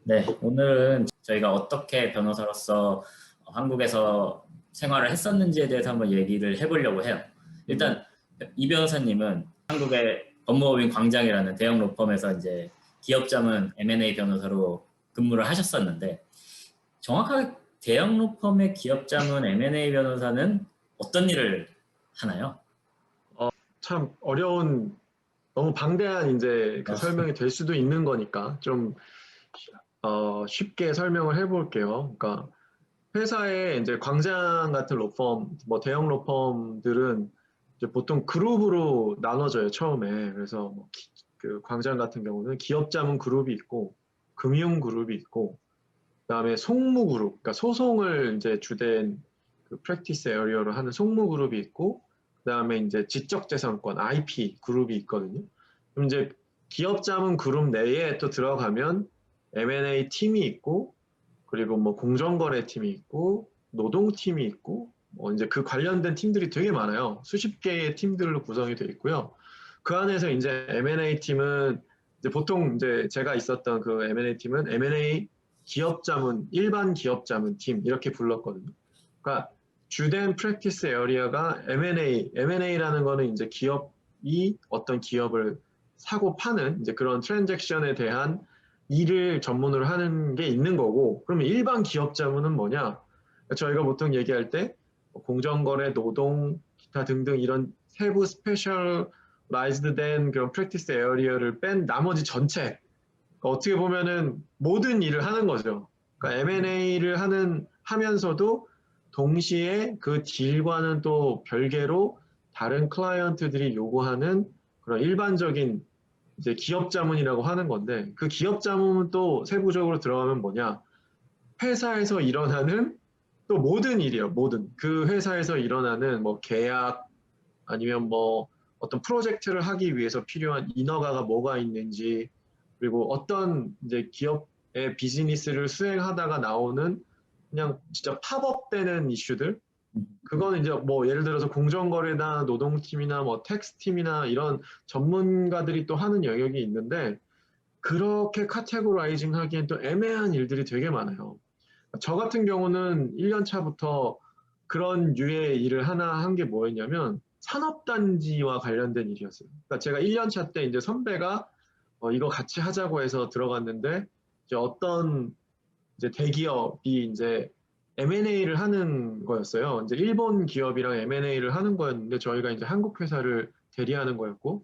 네, 오늘은 저희가 어떻게 변호사로서 한국에서 생활을 했었는지에 대해서 한번 얘기를 해보려고 해요. 일단 이 변호사님은 한국의 법무법인 광장이라는 대형 로펌에서 이제 기업자문 M&A 변호사로 근무를 하셨었는데, 정확하게 대형 로펌의 기업자문 M&A 변호사는 어떤 일을 하나요? 참 어려운, 너무 방대한 이제 그 설명이 될 수도 있는 거니까 좀 쉽게 설명을 해볼게요. 그러니까 회사에 이제 광장 같은 로펌, 뭐 대형 로펌들은 이제 보통 그룹으로 나눠져요, 처음에. 그래서 그 광장 같은 경우는 기업자문 그룹이 있고, 금융 그룹이 있고, 그다음에 송무 그룹, 그러니까 소송을 이제 주된 그 프랙티스 에어리어로 하는 송무 그룹이 있고, 그다음에 이제 지적재산권 IP 그룹이 있거든요. 그럼 이제 기업자문 그룹 내에 또 들어가면 M&A 팀이 있고, 그리고 뭐 공정거래 팀이 있고, 노동팀이 있고, 뭐 이제 그 관련된 팀들이 되게 많아요. 수십 개의 팀들로 구성이 되어 있고요. 그 안에서 이제 M&A 팀은 이제 보통 이제 제가 있었던 그 M&A 팀은 M&A 기업자문, 일반 기업자문 팀 이렇게 불렀거든요. 그러니까 주된 프랙티스 에어리어가 M&A라는 거는 이제 기업이 어떤 기업을 사고 파는 이제 그런 트랜잭션에 대한 일을 전문으로 하는 게 있는 거고, 그러면 일반 기업자문은 뭐냐? 저희가 보통 얘기할 때 공정거래, 노동, 기타 등등 이런 세부 스페셜라이즈드 된 그런 프랙티스 에어리어를 뺀 나머지 전체, 그러니까 어떻게 보면은 모든 일을 하는 거죠. 그러니까 M&A를 하면서도 동시에 그 딜과는 또 별개로 다른 클라이언트들이 요구하는 그런 일반적인 이제 기업 자문이라고 하는 건데, 그 기업 자문은 또 세부적으로 들어가면 뭐냐? 회사에서 일어나는 또 모든 일이에요. 모든 그 회사에서 일어나는 뭐 계약, 아니면 뭐 어떤 프로젝트를 하기 위해서 필요한 인허가가 뭐가 있는지, 그리고 어떤 이제 기업의 비즈니스를 수행하다가 나오는 그냥 진짜 팝업되는 이슈들, 그거는 이제 뭐 예를 들어서 공정거래나 노동팀이나 뭐 텍스팀이나 이런 전문가들이 또 하는 영역이 있는데, 그렇게 카테고라이징 하기엔 또 애매한 일들이 되게 많아요. 저 같은 경우는 1년 차부터 그런 류의 일을 하나 한 게 뭐였냐면 산업단지와 관련된 일이었어요. 그러니까 제가 1년 차 때 이제 선배가 이거 같이 하자고 해서 들어갔는데, 이제 어떤 이제 대기업이 이제 M&A를 하는 거였어요. 이제 일본 기업이랑 M&A를 하는 거였는데, 저희가 이제 한국 회사를 대리하는 거였고,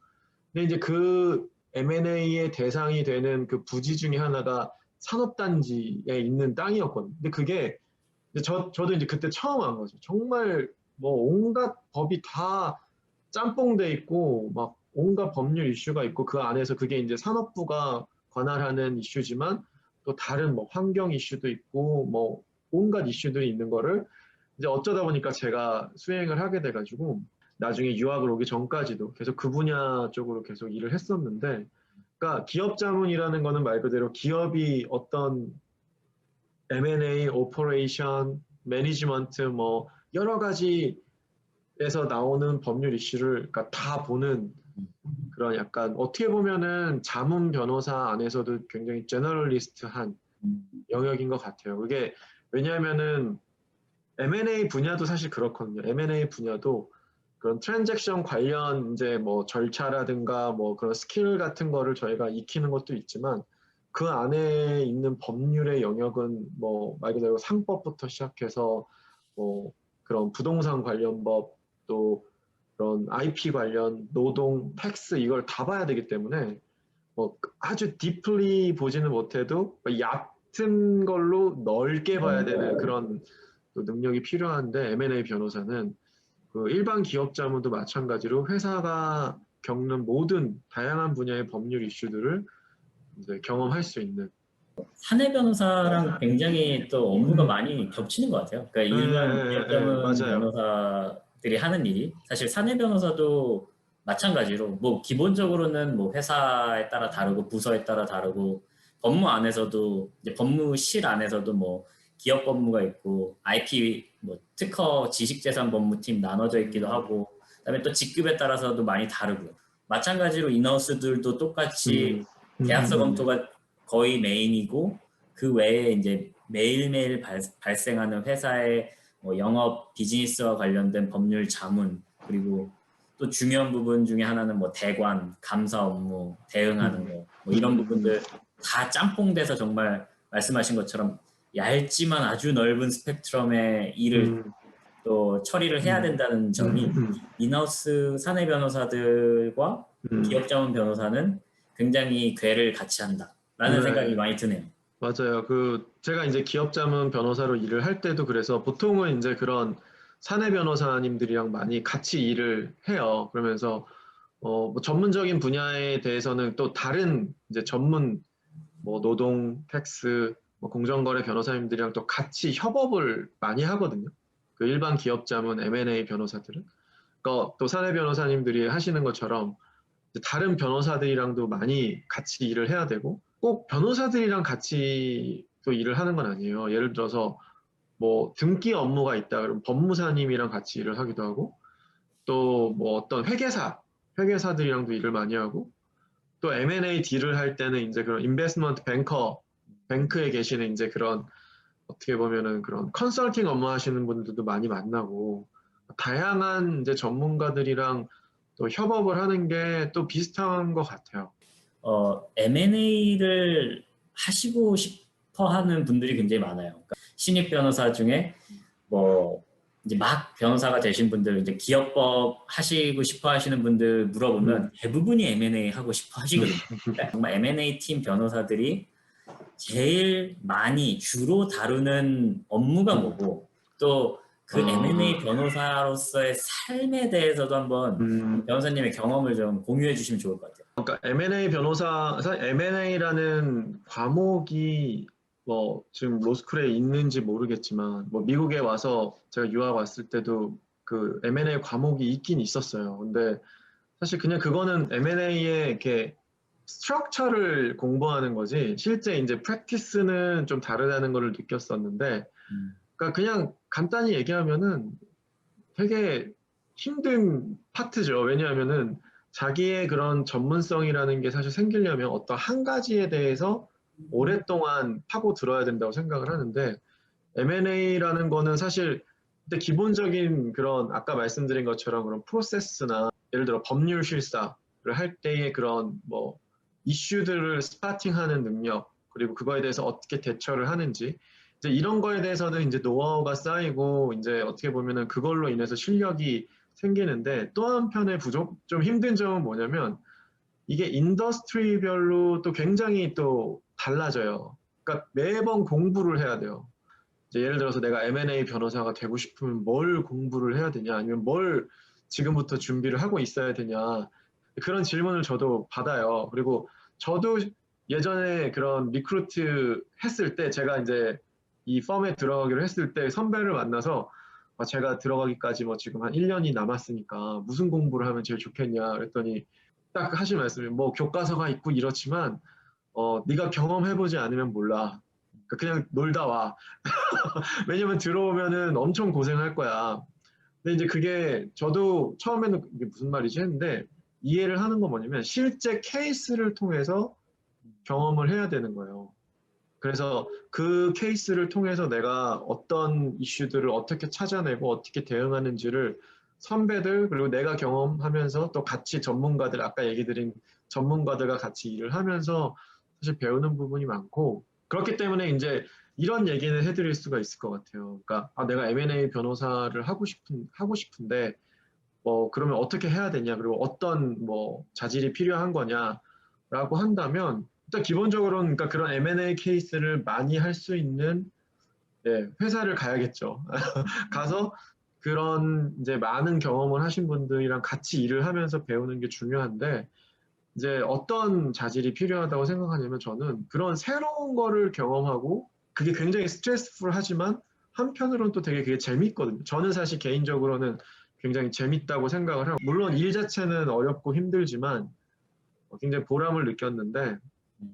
근데 이제 그 M&A의 대상이 되는 그 부지 중에 하나가 산업단지에 있는 땅이었거든요. 근데 그게 이제 저도 이제 그때 처음 한 거죠. 정말 뭐 온갖 법이 다 짬뽕돼 있고, 막 온갖 법률 이슈가 있고, 그 안에서 그게 이제 산업부가 관할하는 이슈지만 또 다른 뭐 환경 이슈도 있고, 뭐 온갖 이슈들이 있는 거를 이제 어쩌다 보니까 제가 수행을 하게 돼가지고, 나중에 유학을 오기 전까지도 계속 그 분야 쪽으로 계속 일을 했었는데, 그러니까 기업 자문이라는 거는 말 그대로 기업이 어떤 M&A, 오퍼레이션, 매니지먼트 뭐 여러 가지에서 나오는 법률 이슈를 그러니까 다 보는 그런, 약간 어떻게 보면은 자문 변호사 안에서도 굉장히 제너럴리스트한 영역인 것 같아요. 그게 왜냐하면은 M&A 분야도 사실 그렇거든요. M&A 분야도 그런 트랜잭션 관련 이제 뭐 절차라든가 뭐 그런 스킬 같은 거를 저희가 익히는 것도 있지만, 그 안에 있는 법률의 영역은 뭐 말 그대로 상법부터 시작해서 뭐 그런 부동산 관련 법, 또 그런 IP 관련 노동, 텍스 이걸 다 봐야 되기 때문에 뭐 아주 딥리 보지는 못해도 얕은 걸로 넓게 봐야 되는 그런 또 능력이 필요한데, M&A 변호사는 그 일반 기업 자문도 마찬가지로 회사가 겪는 모든 다양한 분야의 법률 이슈들을 이제 경험할 수 있는. 사내 변호사랑 굉장히 또 업무가 많이 겹치는 것 같아요. 그러니까 일반 기업자문 맞아요. 변호사들이 하는 일이 사실 사내 변호사도 마찬가지로 뭐 기본적으로는 뭐 회사에 따라 다르고 부서에 따라 다르고, 법무 안에서도 이제 법무실 안에서도 뭐 기업 법무가 있고 IP 뭐 특허 지식재산 법무팀 나눠져 있기도 하고, 그다음에 또 직급에 따라서도 많이 다르고, 마찬가지로 인하우스들도 똑같이 음, 음, 음, 계약서 음. 검토가 거의 메인이고, 그 외에 이제 매일매일 발생하는 회사의 뭐 영업 비즈니스와 관련된 법률 자문, 그리고 또 중요한 부분 중에 하나는 뭐 대관, 감사 업무, 대응하는 거, 뭐 이런 부분들 다 짬뽕돼서 정말 말씀하신 것처럼 얇지만 아주 넓은 스펙트럼의 일을 또 처리를 해야 된다는 점이 인하우스 사내 변호사들과 기업 자문 변호사는 굉장히 궤를 같이 한다라는 생각이 많이 드네요. 맞아요. 제가 이제 기업 자문 변호사로 일을 할 때도 그래서 보통은 이제 그런 사내 변호사님들이랑 많이 같이 일을 해요. 그러면서 뭐 전문적인 분야에 대해서는 또 다른 이제 전문 뭐 노동, 텍스, 뭐 공정거래 변호사님들이랑 또 같이 협업을 많이 하거든요. 그 일반 기업 자문 M&A 변호사들은. 그러니까 또 사내 변호사님들이 하시는 것처럼 다른 변호사들이랑도 많이 같이 일을 해야 되고 꼭 변호사들이랑 같이 또 일을 하는 건 아니에요. 예를 들어서 뭐 등기 업무가 있다 그러면 법무사님이랑 같이 일을 하기도 하고 또 뭐 어떤 회계사들이랑도 일을 많이 하고 또 M&A 딜을 할 때는 이제 그런 인베스트먼트 뱅크에 계시는 이제 그런 어떻게 보면은 그런 컨설팅 업무 하시는 분들도 많이 만나고 다양한 이제 전문가들이랑 또 협업을 하는 게 또 비슷한 것 같아요. M&A를 하시고 싶어 하는 분들이 굉장히 많아요. 그러니까 신입 변호사 중에 뭐 이제 막 변호사가 되신 분들, 이제 기업법 하시고 싶어 하시는 분들 물어보면 대부분이 M&A 하고 싶어 하시거든요. 그러니까 정말 M&A 팀 변호사들이 제일 많이 주로 다루는 업무가 뭐고 또 그 M&A 변호사로서의 삶에 대해서도 한번 변호사님의 경험을 좀 공유해 주시면 좋을 것 같아요. 그러니까 M&A 변호사, 사실 M&A라는 과목이 뭐 지금 로스쿨에 있는지 모르겠지만 뭐 미국에 와서 제가 유학 왔을 때도 그 M&A 과목이 있긴 있었어요. 근데 사실 그냥 그거는 M&A의 이렇게 스트럭처를 공부하는 거지 실제 이제 프랙티스는 좀 다르다는 걸 느꼈었는데 그러니까 그냥 간단히 얘기하면은 되게 힘든 파트죠. 왜냐하면은 자기의 그런 전문성이라는 게 사실 생기려면 어떤 한 가지에 대해서 오랫동안 파고 들어야 된다고 생각을 하는데 M&A라는 거는 사실 근데 기본적인 그런 아까 말씀드린 것처럼 그런 프로세스나 예를 들어 법률 실사를 할 때의 그런 뭐 이슈들을 스파팅하는 능력 그리고 그거에 대해서 어떻게 대처를 하는지 이제 이런 거에 대해서는 이제 노하우가 쌓이고 이제 어떻게 보면은 그걸로 인해서 실력이 생기는데 또 한편의 좀 힘든 점은 뭐냐면 이게 인더스트리별로 또 굉장히 또 달라져요. 그러니까 매번 공부를 해야 돼요. 이제 예를 들어서 내가 M&A 변호사가 되고 싶으면 뭘 공부를 해야 되냐 아니면 뭘 지금부터 준비를 하고 있어야 되냐 그런 질문을 저도 받아요. 그리고 저도 예전에 그런 리크루트 했을 때 제가 이제 이 펌에 들어가기로 했을 때 선배를 만나서 제가 들어가기까지 뭐 지금 한 1년이 남았으니까 무슨 공부를 하면 제일 좋겠냐 그랬더니 딱 하신 말씀이 뭐 교과서가 있고 이렇지만 네가 경험해보지 않으면 몰라. 그냥 놀다 와. 왜냐면 들어오면은 엄청 고생할 거야. 근데 이제 그게 저도 처음에는 이게 무슨 말이지 했는데 이해를 하는 건 뭐냐면 실제 케이스를 통해서 경험을 해야 되는 거예요. 그래서 그 케이스를 통해서 내가 어떤 이슈들을 어떻게 찾아내고 어떻게 대응하는지를 선배들 그리고 내가 경험하면서 또 같이 전문가들 아까 얘기 드린 전문가들과 같이 일을 하면서 사실 배우는 부분이 많고 그렇기 때문에 이제 이런 얘기는 해드릴 수가 있을 것 같아요. 그러니까 내가 M&A 변호사를 하고 싶은데 뭐 그러면 어떻게 해야 되냐 그리고 어떤 뭐 자질이 필요한 거냐라고 한다면 일단 기본적으로는 그러니까 그런 M&A 케이스를 많이 할 수 있는 회사를 가야겠죠. 가서 그런 이제 많은 경험을 하신 분들이랑 같이 일을 하면서 배우는 게 중요한데 이제 어떤 자질이 필요하다고 생각하냐면 저는 그런 새로운 거를 경험하고 그게 굉장히 스트레스풀하지만 한편으로는 또 되게 그게 재밌거든요. 저는 사실 개인적으로는 굉장히 재밌다고 생각을 해요. 물론 일 자체는 어렵고 힘들지만 굉장히 보람을 느꼈는데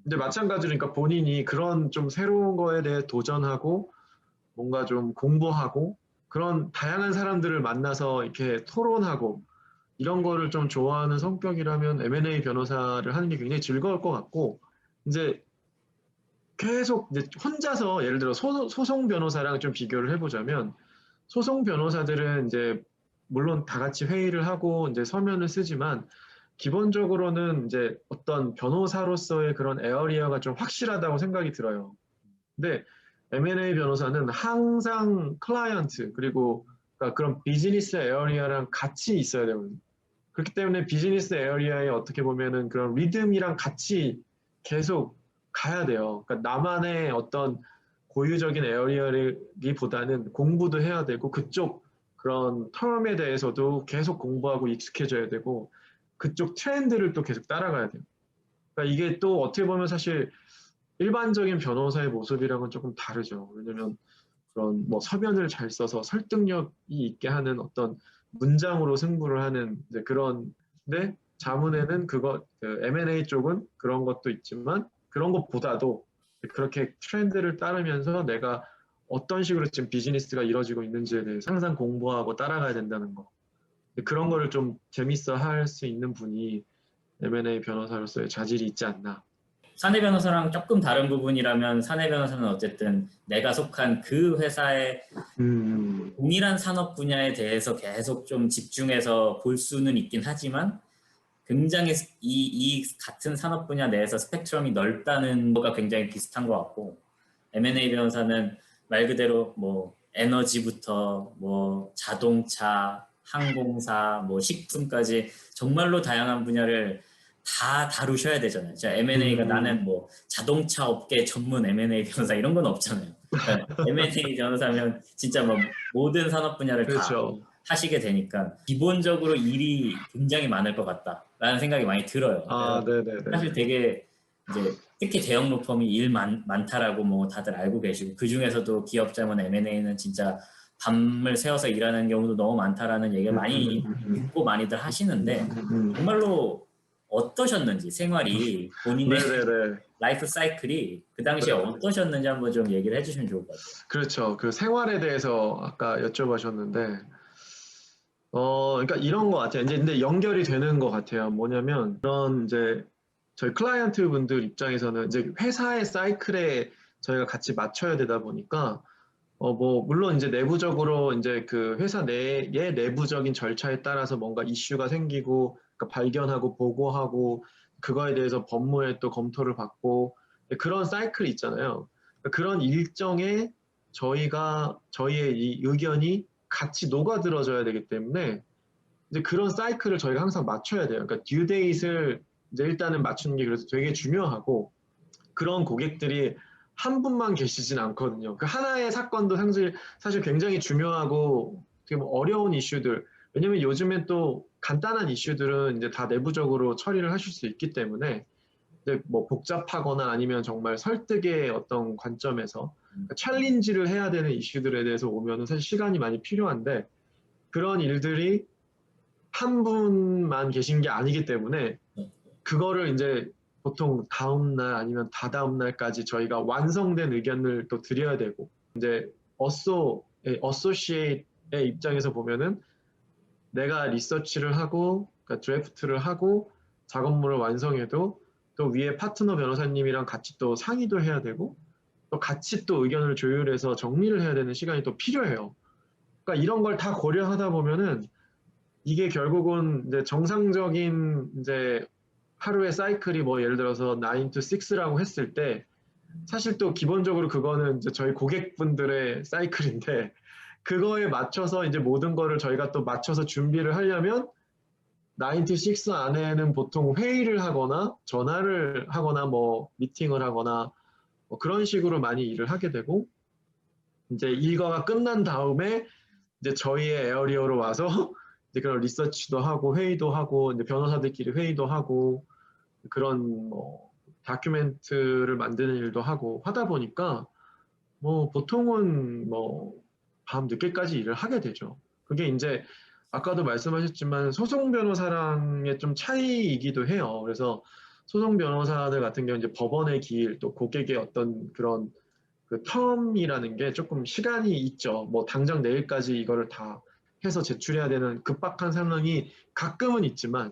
근데 마찬가지로 그러니까 본인이 그런 좀 새로운 거에 대해 도전하고 뭔가 좀 공부하고 그런 다양한 사람들을 만나서 이렇게 토론하고 이런 거를 좀 좋아하는 성격이라면 M&A 변호사를 하는 게 굉장히 즐거울 것 같고 이제 계속 이제 혼자서 예를 들어 소송 변호사랑 좀 비교를 해보자면 소송 변호사들은 이제 물론 다 같이 회의를 하고 이제 서면을 쓰지만 기본적으로는 이제 어떤 변호사로서의 그런 에어리어가 좀 확실하다고 생각이 들어요. 근데 M&A 변호사는 항상 클라이언트 그리고 그러니까 그런 비즈니스 에어리어랑 같이 있어야 되거든요. 그렇기 때문에 비즈니스 에어리어에 어떻게 보면은 그런 리듬이랑 같이 계속 가야 돼요. 그러니까 나만의 어떤 고유적인 에어리어기보다는 공부도 해야 되고 그쪽 그런 텀에 대해서도 계속 공부하고 익숙해져야 되고 그쪽 트렌드를 또 계속 따라가야 돼요. 그러니까 이게 또 어떻게 보면 사실 일반적인 변호사의 모습이랑은 조금 다르죠. 왜냐면 그런 뭐 서면을 잘 써서 설득력이 있게 하는 어떤 문장으로 승부를 하는 이제 그런 데 자문에는 그 M&A 쪽은 그런 것도 있지만 그런 것보다도 그렇게 트렌드를 따르면서 내가 어떤 식으로 지금 비즈니스가 이루어지고 있는지에 대해서 항상 공부하고 따라가야 된다는 거. 그런 거를 좀 재밌어 할 수 있는 분이 M&A 변호사로서의 자질이 있지 않나. 사내 변호사랑 조금 다른 부분이라면 사내 변호사는 어쨌든 내가 속한 그 회사의 동일한 산업 분야에 대해서 계속 좀 집중해서 볼 수는 있긴 하지만 굉장히 이 같은 산업 분야 내에서 스펙트럼이 넓다는 거가 굉장히 비슷한 것 같고 M&A 변호사는 말 그대로 뭐 에너지부터 뭐 자동차, 항공사, 뭐 식품까지 정말로 다양한 분야를 다 다루셔야 되잖아요. 자, M&A가 나는 뭐 자동차 업계 전문 M&A 변호사 이런 건 없잖아요. 그러니까 M&A 변호사면 진짜 뭐 모든 산업 분야를 다 그렇죠. 하시게 되니까 기본적으로 일이 굉장히 많을 것 같다라는 생각이 많이 들어요. 아, 그래서 네네네. 사실 되게 이제 특히 대형 로펌이 일 많다라고 뭐 다들 알고 계시고 그 중에서도 기업 자문 M&A는 진짜 밤을 새워서 일하는 경우도 너무 많다라는 얘기를 많이 듣고 많이들 하시는데 정말로 어떠셨는지 생활이 본인의 네네네. 라이프 사이클이 그 당시에 네. 어떠셨는지 한번 좀 얘기를 해주시면 좋을 것 같아요. 그렇죠. 그 생활에 대해서 아까 여쭤보셨는데, 그러니까 이런 것 같아요. 이제 근데 연결이 되는 것 같아요. 뭐냐면, 그런 이제 저희 클라이언트 분들 입장에서는 이제 회사의 사이클에 저희가 같이 맞춰야 되다 보니까, 뭐, 물론 이제 내부적으로 이제 그 회사 내의 내부적인 절차에 따라서 뭔가 이슈가 생기고, 그러니까 발견하고 보고하고, 그거에 대해서 법무에 또 검토를 받고, 그런 사이클이 있잖아요. 그러니까 그런 일정에 저희의 이 의견이 같이 녹아들어져야 되기 때문에, 이제 그런 사이클을 저희가 항상 맞춰야 돼요. 그러니까 듀데이트를 이제 일단은 맞추는 게 그래서 되게 중요하고, 그런 고객들이 한 분만 계시진 않거든요. 그 하나의 사건도 사실 굉장히 중요하고 되게 뭐 어려운 이슈들. 왜냐면 요즘엔 또 간단한 이슈들은 이제 다 내부적으로 처리를 하실 수 있기 때문에 이제 뭐 복잡하거나 아니면 정말 설득의 어떤 관점에서 챌린지를 해야 되는 이슈들에 대해서 오면은 사실 시간이 많이 필요한데 그런 일들이 한 분만 계신 게 아니기 때문에 그거를 이제 보통 다음 날 아니면 다다음 날까지 저희가 완성된 의견을 또 드려야 되고 이제 어소시에이트의 입장에서 보면은 내가 리서치를 하고 그러니까 드래프트를 하고 작업물을 완성해도 또 위에 파트너 변호사님이랑 같이 또 상의도 해야 되고 또 같이 또 의견을 조율해서 정리를 해야 되는 시간이 또 필요해요. 그러니까 이런 걸 다 고려하다 보면은 이게 결국은 이제 정상적인 이제 하루의 사이클이 뭐 예를 들어서 9 to 6라고 했을 때 사실 또 기본적으로 그거는 이제 저희 고객분들의 사이클인데 그거에 맞춰서 이제 모든 거를 저희가 또 맞춰서 준비를 하려면 9 to 6 안에는 보통 회의를 하거나 전화를 하거나 뭐 미팅을 하거나 뭐 그런 식으로 많이 일을 하게 되고 이제 일과가 끝난 다음에 이제 저희의 에어리어로 와서 이제 그런 리서치도 하고 회의도 하고 이제 변호사들끼리 회의도 하고 그런 뭐 다큐멘트를 만드는 일도 하고 하다 보니까 뭐 보통은 뭐 밤 늦게까지 일을 하게 되죠. 그게 이제 아까도 말씀하셨지만 소송 변호사랑의 좀 차이이기도 해요. 그래서 소송 변호사들 같은 경우 이제 법원의 길 또 고객의 어떤 그런 그 텀이라는 게 조금 시간이 있죠. 뭐 당장 내일까지 이거를 다 해서 제출해야 되는 급박한 상황이 가끔은 있지만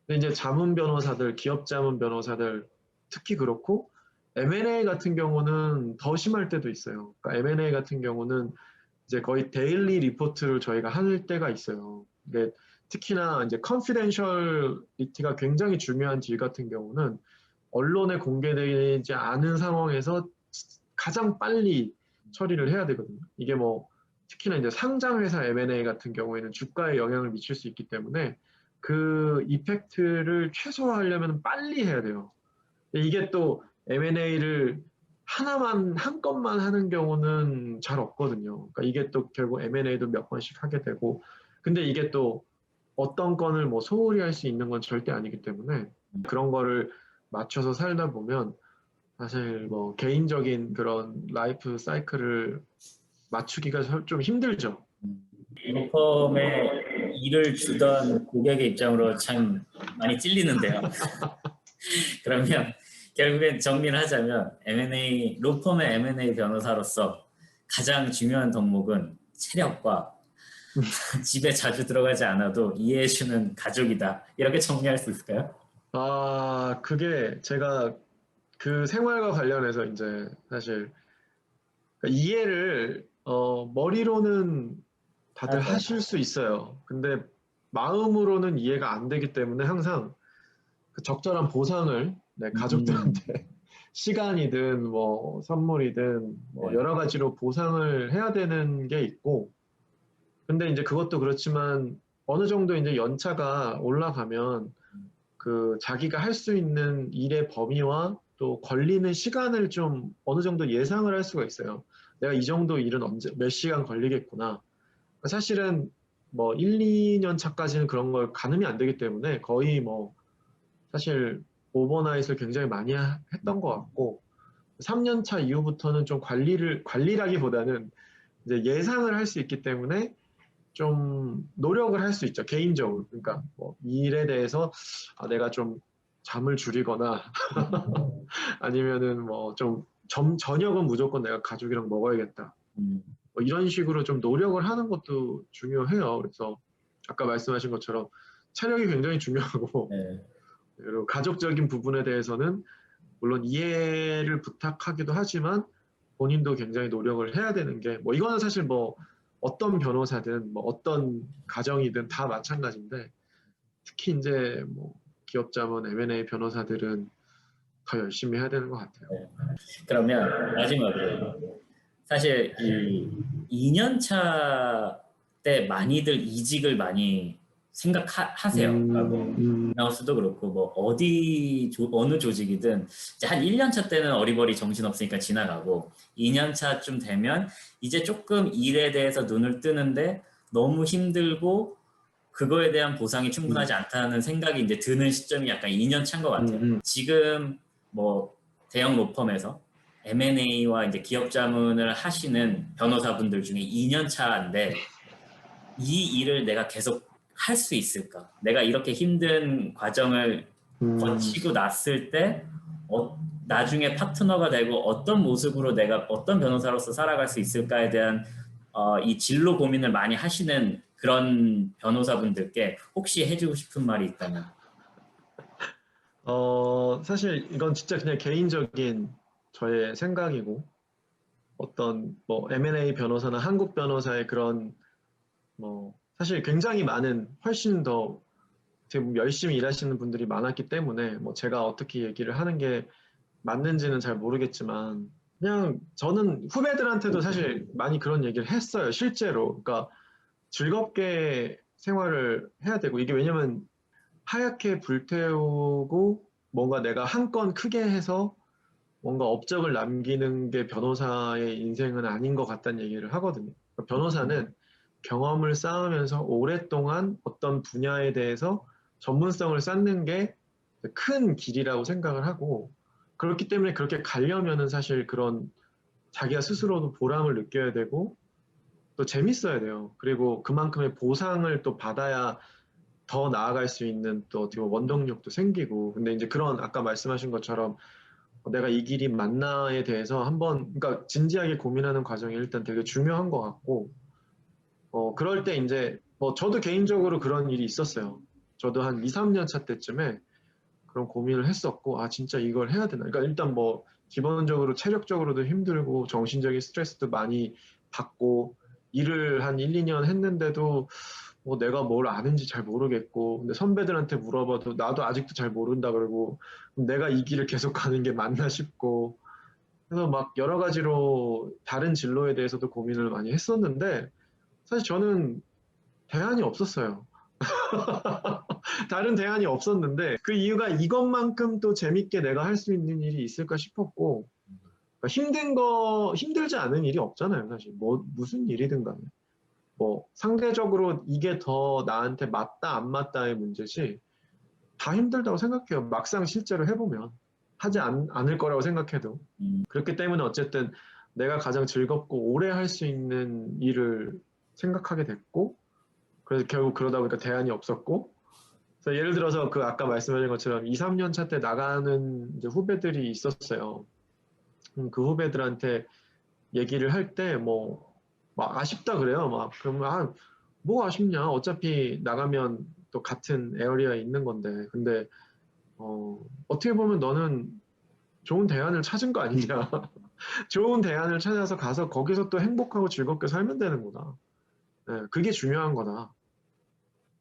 근데 이제 자문 변호사들, 기업 자문 변호사들 특히 그렇고 M&A 같은 경우는 더 심할 때도 있어요. 그러니까 M&A 같은 경우는 이제 거의 데일리 리포트를 저희가 할 때가 있어요. 근데 특히나 이제 컨피덴셜리티가 굉장히 중요한 딜 같은 경우는 언론에 공개되지 않은 상황에서 가장 빨리 처리를 해야 되거든요. 이게 뭐 특히나 이제 상장회사 M&A 같은 경우에는 주가에 영향을 미칠 수 있기 때문에 그 이펙트를 최소화하려면 빨리 해야 돼요. 이게 또 M&A를 한 건만 하는 경우는 잘 없거든요. 그러니까 이게 또 결국 M&A도 몇 번씩 하게 되고, 근데 이게 또 어떤 건을 뭐 소홀히 할 수 있는 건 절대 아니기 때문에 그런 거를 맞춰서 살다 보면 사실 뭐 개인적인 그런 라이프 사이클을 맞추기가 좀 힘들죠. 로펌에 일을 주던 고객의 입장으로 참 많이 찔리는데요. 그러면 결국엔 정리를 하자면 로펌의 M&A 변호사로서 가장 중요한 덕목은 체력과 집에 자주 들어가지 않아도 이해해주는 가족이다. 이렇게 정리할 수 있을까요? 아, 그게 제가 그 생활과 관련해서 이제 사실 이해를 머리로는 다들 하죠. 하실 수 있어요. 근데 마음으로는 이해가 안 되기 때문에 항상 그 적절한 보상을 네, 가족들한테 시간이든 뭐 선물이든 뭐 네. 여러 가지로 보상을 해야 되는 게 있고, 근데 이제 그것도 그렇지만 어느 정도 이제 연차가 올라가면 그 자기가 할 수 있는 일의 범위와 또 걸리는 시간을 좀 어느 정도 예상을 할 수가 있어요. 내가 이 정도 일은 언제 몇 시간 걸리겠구나. 사실은 뭐 1, 2년 차까지는 그런 걸 가늠이 안 되기 때문에 거의 뭐 사실 오버나잇을 굉장히 많이 했던 것 같고, 3년 차 이후부터는 좀 관리라기보다는 이제 예상을 할 수 있기 때문에 좀 노력을 할 수 있죠, 개인적으로. 그러니까 뭐 일에 대해서 내가 좀 잠을 줄이거나 아니면은 뭐 좀 저녁은 무조건 내가 가족이랑 먹어야겠다. 음, 뭐 이런 식으로 좀 노력을 하는 것도 중요해요. 그래서 아까 말씀하신 것처럼 체력이 굉장히 중요하고 네. 그리고 가족적인 부분에 대해서는 물론 이해를 부탁하기도 하지만 본인도 굉장히 노력을 해야 되는 게 뭐 이거는 사실 뭐 어떤 변호사든 뭐 어떤 가정이든 다 마찬가지인데 특히 이제 뭐 기업 자문 M&A 변호사들은 더 열심히 해야 되는 것 같아요. 그러면 마지막으로 사실 이 2년 차 때 많이들 이직을 많이 생각하세요. 뭐 인하우스도 그렇고 뭐 어느 조직이든 이제 한 1년 차 때는 어리버리 정신없으니까 지나가고 2년 차쯤 되면 이제 조금 일에 대해서 눈을 뜨는데 너무 힘들고 그거에 대한 보상이 충분하지 않다는 생각이 이제 드는 시점이 약간 2년 차인 것 같아요. 지금 뭐 대형 로펌에서 M&A와 이제 기업 자문을 하시는 변호사분들 중에 2년 차인데 이 일을 내가 계속 할 수 있을까? 내가 이렇게 힘든 과정을 거치고 났을 때 나중에 파트너가 되고 어떤 모습으로 내가 어떤 변호사로서 살아갈 수 있을까에 대한 이 진로 고민을 많이 하시는 그런 변호사분들께 혹시 해주고 싶은 말이 있다면. 사실 이건 진짜 그냥 개인적인 저의 생각이고 어떤 뭐 M&A 변호사나 한국 변호사의 그런 뭐 사실 굉장히 많은 훨씬 더 지금 열심히 일하시는 분들이 많았기 때문에 뭐 제가 어떻게 얘기를 하는 게 맞는지는 잘 모르겠지만 그냥 저는 후배들한테도 사실 많이 그런 얘기를 했어요. 실제로. 그러니까 즐겁게 생활을 해야 되고 이게 왜냐면 하얗게 불태우고 뭔가 내가 한 건 크게 해서 뭔가 업적을 남기는 게 변호사의 인생은 아닌 것 같다는 얘기를 하거든요. 그러니까 변호사는 경험을 쌓으면서 오랫동안 어떤 분야에 대해서 전문성을 쌓는 게 큰 길이라고 생각을 하고 그렇기 때문에 그렇게 가려면은 사실 그런 자기가 스스로도 보람을 느껴야 되고 또 재밌어야 돼요. 그리고 그만큼의 보상을 또 받아야 더 나아갈 수 있는 또 어떻게 보면 원동력도 생기고 근데 이제 그런 아까 말씀하신 것처럼 내가 이 길이 맞나에 대해서 한번 그러니까 진지하게 고민하는 과정이 일단 되게 중요한 것 같고 그럴 때 이제 뭐 저도 개인적으로 그런 일이 있었어요. 저도 한 2, 3년 차 때쯤에 그런 고민을 했었고, 아, 진짜 이걸 해야 되나. 그러니까 일단 뭐, 기본적으로 체력적으로도 힘들고, 정신적인 스트레스도 많이 받고, 일을 한 1, 2년 했는데도, 뭐 내가 뭘 아는지 잘 모르겠고, 근데 선배들한테 물어봐도 나도 아직도 잘 모른다 그러고, 그럼 내가 이 길을 계속 가는 게 맞나 싶고, 그래서 막 여러 가지로 다른 진로에 대해서도 고민을 많이 했었는데, 사실 저는 대안이 없었어요. 다른 대안이 없었는데 그 이유가 이것만큼 또 재밌게 내가 할 수 있는 일이 있을까 싶었고 그러니까 힘들지 않은 일이 없잖아요 사실 뭐 무슨 일이든 간에 뭐 상대적으로 이게 더 나한테 맞다 안 맞다의 문제지 다 힘들다고 생각해요 막상 실제로 해보면 하지 않을 거라고 생각해도 그렇기 때문에 어쨌든 내가 가장 즐겁고 오래 할 수 있는 일을 생각하게 됐고 그래서 결국 그러다 보니까 대안이 없었고 그래서 예를 들어서 그 아까 말씀하신 것처럼 2, 3년 차 때 나가는 이제 후배들이 있었어요. 그 후배들한테 얘기를 할 때 뭐, 막 아쉽다 그래요. 막, 그러면, 아, 뭐 아쉽냐. 어차피 나가면 또 같은 에어리어에 있는 건데. 근데, 어떻게 보면 너는 좋은 대안을 찾은 거 아니냐. 좋은 대안을 찾아서 가서 거기서 또 행복하고 즐겁게 살면 되는구나. 네, 그게 중요한 거다.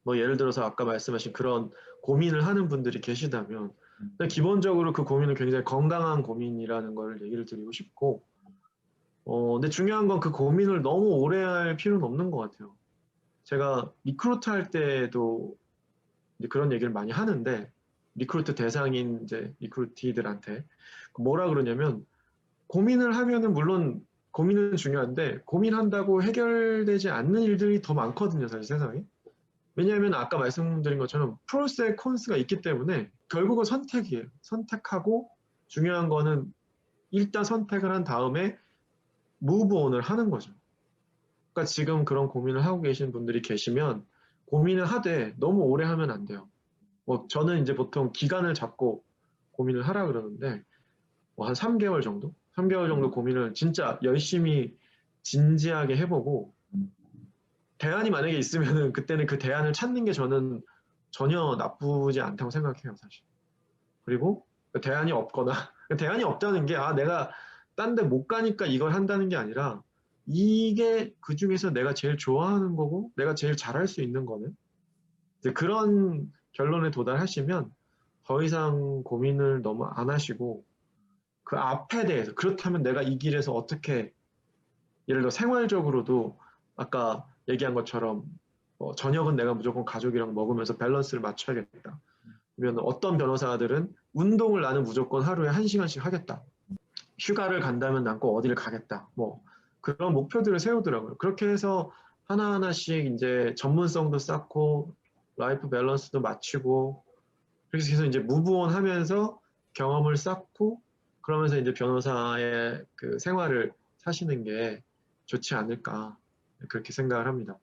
뭐 예를 들어서 아까 말씀하신 그런 고민을 하는 분들이 계시다면 기본적으로 그 고민은 굉장히 건강한 고민이라는 걸 얘기를 드리고 싶고 근데 중요한 건 그 고민을 너무 오래 할 필요는 없는 것 같아요. 제가 리크루트 할 때도 이제 그런 얘기를 많이 하는데 리크루트 대상인 이제 리크루티들한테 뭐라 그러냐면 고민을 하면은 물론 고민은 중요한데 고민한다고 해결되지 않는 일들이 더 많거든요, 사실 세상에. 왜냐하면 아까 말씀드린 것처럼 프로스의 콘스가 있기 때문에 결국은 선택이에요. 선택하고 중요한 거는 일단 선택을 한 다음에 무브온을 하는 거죠. 그러니까 지금 그런 고민을 하고 계신 분들이 계시면 고민을 하되 너무 오래 하면 안 돼요. 뭐 저는 이제 보통 기간을 잡고 고민을 하라 그러는데 뭐한 3개월 정도? 3개월 정도 고민을 진짜 열심히 진지하게 해보고 대안이 만약에 있으면은 그때는 그 대안을 찾는 게 저는 전혀 나쁘지 않다고 생각해요, 사실. 그리고 그 대안이 없거나 대안이 없다는 게 내가 딴 데 못 가니까 이걸 한다는 게 아니라 이게 그 중에서 내가 제일 좋아하는 거고 내가 제일 잘할 수 있는 거는 이제 그런 결론에 도달하시면 더 이상 고민을 너무 안 하시고 그 앞에 대해서 그렇다면 내가 이 길에서 어떻게 예를 들어 생활적으로도 아까 얘기한 것처럼 저녁은 내가 무조건 가족이랑 먹으면서 밸런스를 맞춰야겠다. 그러면 어떤 변호사들은 운동을 나는 무조건 하루에 1시간씩 하겠다. 휴가를 간다면 난 꼭 어디를 가겠다. 뭐 그런 목표들을 세우더라고요. 그렇게 해서 하나하나씩 이제 전문성도 쌓고 라이프 밸런스도 맞추고 그렇게 해서 이제 무브온 하면서 경험을 쌓고 그러면서 이제 변호사의 그 생활을 사시는 게 좋지 않을까 그렇게 생각을 합니다.